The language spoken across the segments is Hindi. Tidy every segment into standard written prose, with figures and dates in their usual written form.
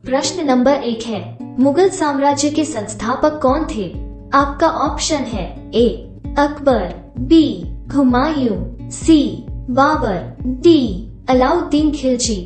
प्रश्न नंबर 1 है, मुगल साम्राज्य के संस्थापक कौन थे? आपका ऑप्शन है ए अकबर, बी हुमायूं, सी बाबर, डी अलाउद्दीन खिलजी।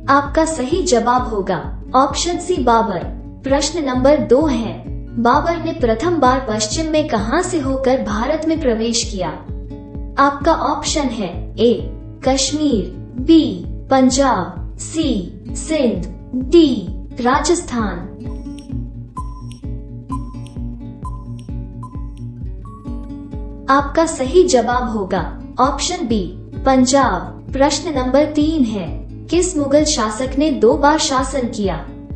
आपका सही जवाब होगा ऑप्शन सी बाबर। प्रश्न नंबर 2 है, बाबर ने प्रथम बार पश्चिम में कहां से होकर भारत में प्रवेश किया? आपका ऑप्शन है ए कश्मीर, बी पंजाब, सी सिंध, डी राजस्थान। आपका सही जवाब होगा ऑप्शन बी पंजाब। प्रश्न नंबर 3 है, किस मुगल शासक ने 2 बार शासन किया?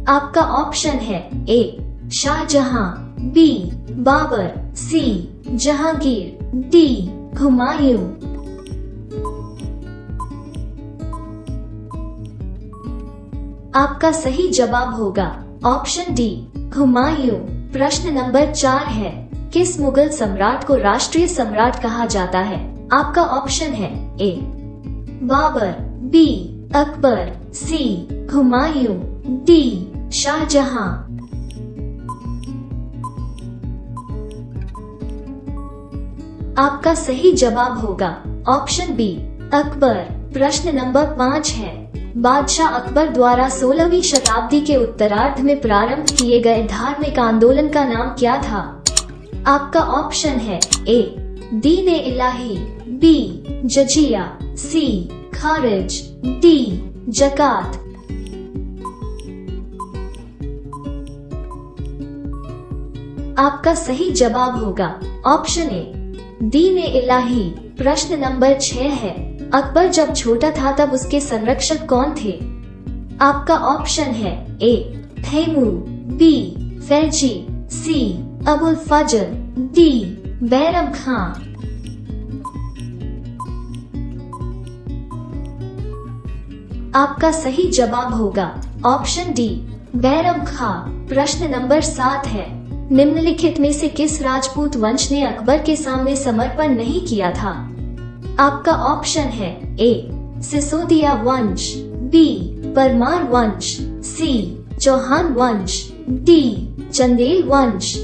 आपका ऑप्शन है ए शाहजहां, बी बाबर, सी जहांगीर, डी हुमायूं। आपका सही जवाब होगा ऑप्शन डी हुमायूं। प्रश्न नंबर 4 है, किस मुगल सम्राट को राष्ट्रीय सम्राट कहा जाता है? आपका ऑप्शन है ए बाबर, बी अकबर, सी हुमायूं, डी शाहजहां। आपका सही जवाब होगा ऑप्शन बी अकबर। प्रश्न नंबर 5 है, बादशाह अकबर द्वारा 16वीं शताब्दी के उत्तरार्ध में प्रारंभ किए गए धार्मिक आंदोलन का नाम क्या था? आपका ऑप्शन है ए दीन-ए इलाही, बी जजिया, सी खारिज, डी जकात। आपका सही जवाब होगा ऑप्शन ए दीन-ए इलाही। प्रश्न नंबर 6 है, अकबर जब छोटा था तब उसके संरक्षक कौन थे? आपका ऑप्शन है ए तैमूर, बी फैजी, सी अबुल फजल, डी बैरम खां। आपका सही जवाब होगा ऑप्शन डी बैरम खां। प्रश्न नंबर 7 है, निम्नलिखित में से किस राजपूत वंश ने अकबर के सामने समर्पण नहीं किया था? आपका ऑप्शन है ए सिसोदिया वंश, बी परमार वंश, सी चौहान वंश, डी चंदेल वंश।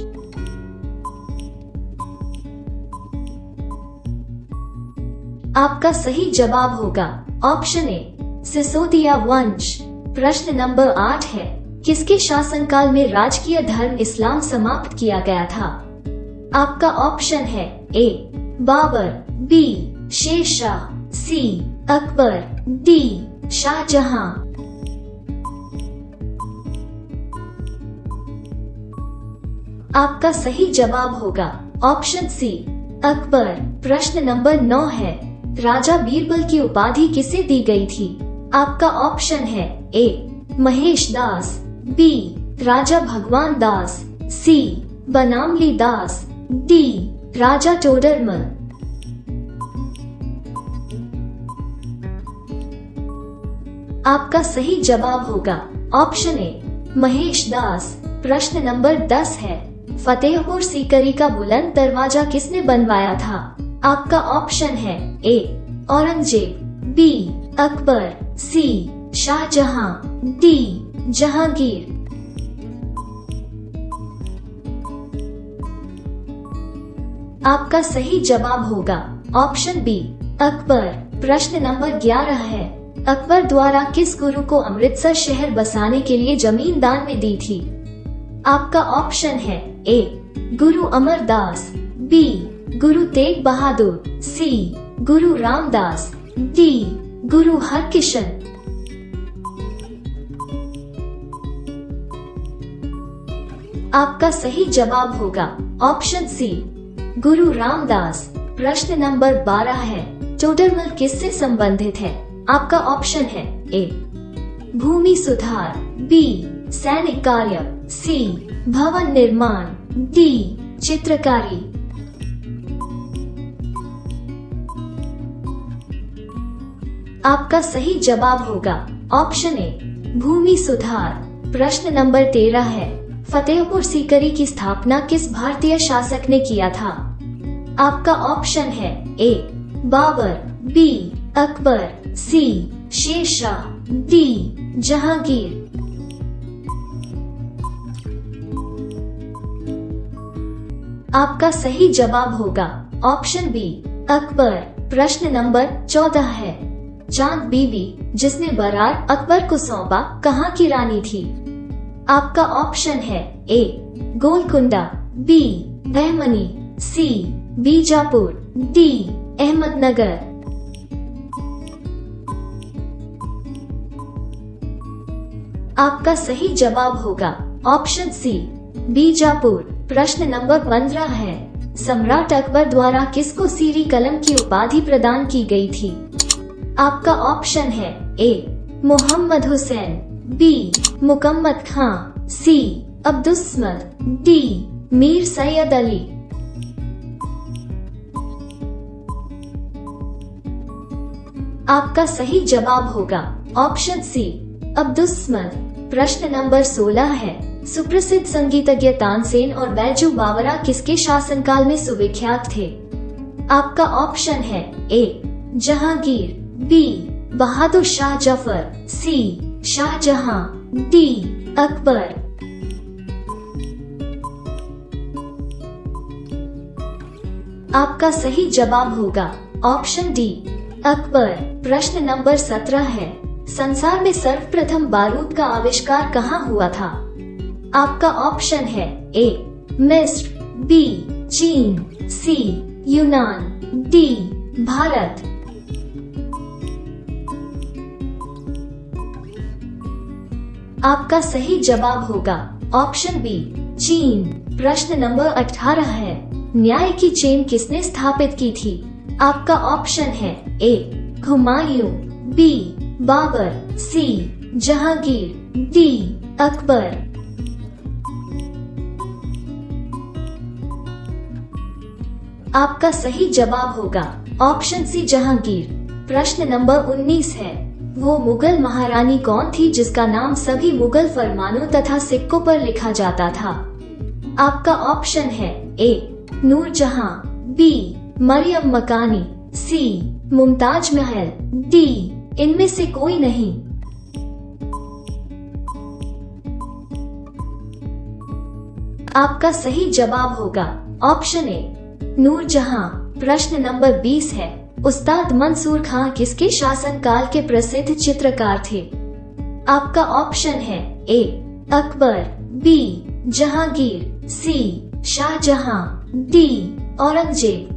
आपका सही जवाब होगा ऑप्शन ए सिसोदिया वंश। प्रश्न नंबर 8 है, किसके शासनकाल में राजकीय धर्म इस्लाम समाप्त किया गया था? आपका ऑप्शन है ए बाबर, बी शेरशाह, सी अकबर, डी शाहजहां। आपका सही जवाब होगा ऑप्शन सी अकबर। प्रश्न नंबर 9 है, राजा बीरबल की उपाधि किसे दी गई थी? आपका ऑप्शन है ए महेश दास, बी राजा भगवान दास, सी बनामली दास, डी राजा टोडरमल। आपका सही जवाब होगा ऑप्शन ए महेश दास। प्रश्न नंबर 10 है, फतेहपुर सीकरी का बुलंद दरवाजा किसने बनवाया था? आपका ऑप्शन है ए औरंगजेब, बी अकबर, सी शाहजहां, डी जहांगीर। आपका सही जवाब होगा ऑप्शन बी अकबर। प्रश्न नंबर 11 है, अकबर द्वारा किस गुरु को अमृतसर शहर बसाने के लिए जमीन दान में दी थी? आपका ऑप्शन है ए गुरु अमरदास, बी गुरु तेग बहादुर, सी गुरु रामदास, डी गुरु हरकिशन। आपका सही जवाब होगा ऑप्शन सी गुरु रामदास। प्रश्न नंबर 12 है, टोडरमल किससे संबंधित है? आपका ऑप्शन है ए भूमि सुधार, बी सैनिक कार्य, सी भवन निर्माण, डी चित्रकारी। आपका सही जवाब होगा ऑप्शन ए भूमि सुधार। प्रश्न नंबर 13 है, फतेहपुर सीकरी की स्थापना किस भारतीय शासक ने किया था? आपका ऑप्शन है ए बाबर, बी अकबर, सी शेरशाह, डी जहांगीर। आपका सही जवाब होगा ऑप्शन बी अकबर। प्रश्न नंबर 14 है, चांद बीबी जिसने बरार अकबर को सौंपा कहाँ की रानी थी? आपका ऑप्शन है ए गोलकुंडा, बी बहमनी, सी बीजापुर, डी अहमदनगर। आपका सही जवाब होगा ऑप्शन सी बीजापुर। प्रश्न नंबर 15 है, सम्राट अकबर द्वारा किसको सीरी कलम की उपाधि प्रदान की गई थी? आपका ऑप्शन है ए मोहम्मद हुसैन, बी मुकम्मद खां, सी अब्दुस्समद, डी मीर सैयद अली। आपका सही जवाब होगा ऑप्शन सी अब्दुस्समद। प्रश्न नंबर 16 है, सुप्रसिद्ध संगीतज्ञ तानसेन और बैजू बावरा किसके शासनकाल में सुविख्यात थे? आपका ऑप्शन है ए जहांगीर, बी बहादुर शाह जफर, सी शाहजहां, डी अकबर। आपका सही जवाब होगा ऑप्शन डी अकबर। प्रश्न नंबर 17 है, संसार में सर्वप्रथम बारूद का आविष्कार कहाँ हुआ था? आपका ऑप्शन है ए मिस्र, बी चीन, सी यूनान, डी भारत। आपका सही जवाब होगा ऑप्शन बी चीन। प्रश्न नंबर 18 है, न्याय की चेन किसने स्थापित की थी? आपका ऑप्शन है ए हुमायूं, बी बाबर, सी जहांगीर, डी अकबर। आपका सही जवाब होगा ऑप्शन सी जहांगीर। प्रश्न नंबर 19 है, वो मुगल महारानी कौन थी जिसका नाम सभी मुगल फरमानों तथा सिक्कों पर लिखा जाता था? आपका ऑप्शन है ए नूरजहां, बी मरियम मकानी, सी मुमताज महल, डी इनमें से कोई नहीं। आपका सही जवाब होगा ऑप्शन ए नूरजहां। प्रश्न नंबर 20 है, उस्ताद मंसूर खां किसके शासनकाल के प्रसिद्ध चित्रकार थे? आपका ऑप्शन है ए अकबर, बी जहांगीर, सी शाहजहां, डी औरंगजेब।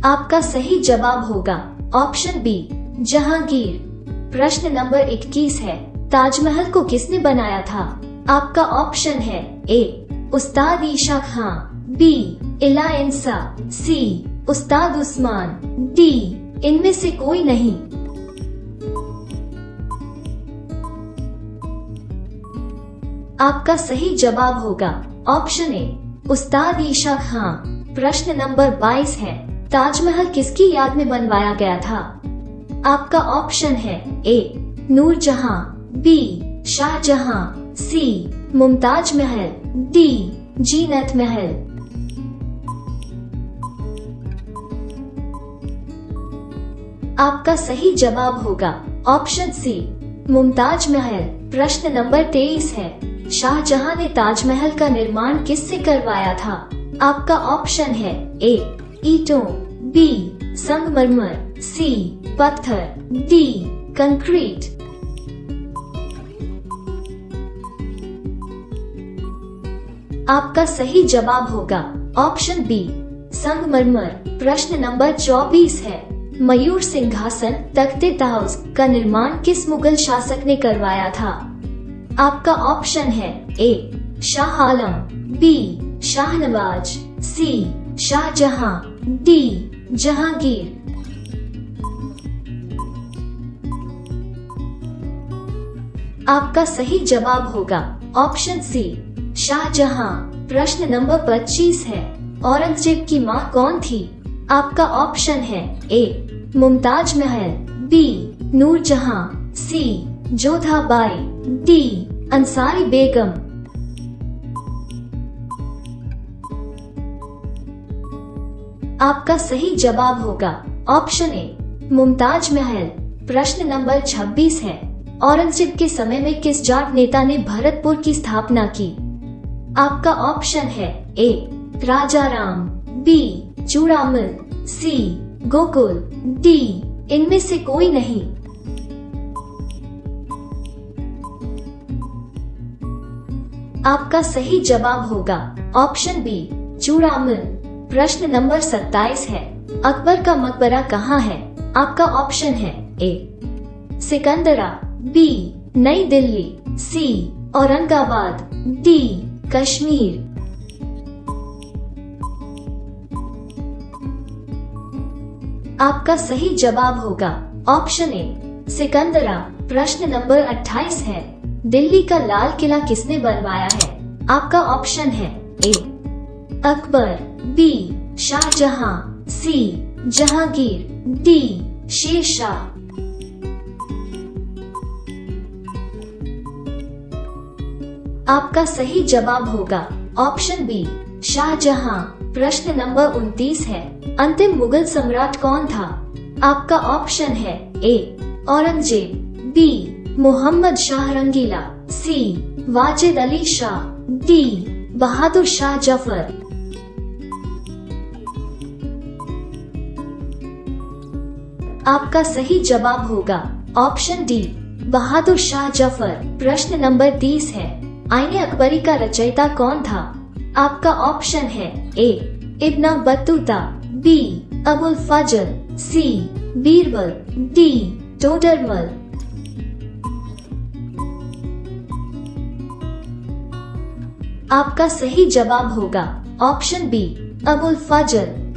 आपका सही जवाब होगा ऑप्शन बी जहांगीर। प्रश्न नंबर 21 है, ताजमहल को किसने बनाया था? आपका ऑप्शन है ए उस्ताद ईशा खां, बी इला इंसा, सी उस्ताद उस्मान, डी इनमें से कोई नहीं। आपका सही जवाब होगा ऑप्शन ए उस्ताद ईशा खां। प्रश्न नंबर 22 है, ताजमहल किसकी याद में बनवाया गया था? आपका ऑप्शन है ए नूरजहां, बी शाहजहां, सी मुमताज महल, डी जीनत महल। आपका सही जवाब होगा ऑप्शन सी मुमताज महल। प्रश्न नंबर 23 है, शाहजहां ने ताजमहल का निर्माण किससे करवाया था? आपका ऑप्शन है ए ईंटों, बी संगमरमर, सी पत्थर, डी कंक्रीट। आपका सही जवाब होगा ऑप्शन बी संगमरमर। प्रश्न नंबर 24 है, मयूर सिंहासन तख्ते ताउस का निर्माण किस मुगल शासक ने करवाया था? आपका ऑप्शन है ए शाह आलम, बी शाहनवाज, सी शाहजहां, डी जहांगीर। आपका सही जवाब होगा ऑप्शन सी शाहजहां। प्रश्न नंबर 25 है, औरंगजेब की मां कौन थी? आपका ऑप्शन है ए मुमताज महल, बी नूरजहां, सी जोधाबाई, डी अंसारी बेगम। आपका सही जवाब होगा ऑप्शन ए मुमताज महल। प्रश्न नंबर 26 है, औरंगजेब के समय में किस जाट नेता ने भरतपुर की स्थापना की? आपका ऑप्शन है ए राजाराम, बी चूड़ामल, सी गोकुल, डी इनमें से कोई नहीं। आपका सही जवाब होगा ऑप्शन बी चूड़ामल। प्रश्न नंबर 27 है, अकबर का मकबरा कहाँ है? आपका ऑप्शन है ए सिकंदरा, बी नई दिल्ली, सी औरंगाबाद, डी कश्मीर। आपका सही जवाब होगा ऑप्शन ए सिकंदरा। प्रश्न नंबर 28 है, दिल्ली का लाल किला किसने बनवाया है? आपका ऑप्शन है ए अकबर, बी शाहजहां, सी जहांगीर, डी शेरशाह। आपका सही जवाब होगा ऑप्शन बी शाहजहां। प्रश्न नंबर 29 है, अंतिम मुगल सम्राट कौन था? आपका ऑप्शन है ए औरंगजेब, बी मोहम्मद शाह रंगीला, सी वाजिद अली शाह, डी बहादुर शाह जफर। आपका सही जवाब होगा ऑप्शन डी बहादुर शाह जफर। प्रश्न नंबर 30 है, आईने अकबरी का रचयिता कौन था? आपका ऑप्शन है ए इब्न बत्तूता, बी अबुल फजल, सी बीरबल, डी टोडरमल। आपका सही जवाब होगा ऑप्शन बी अबुल फजल।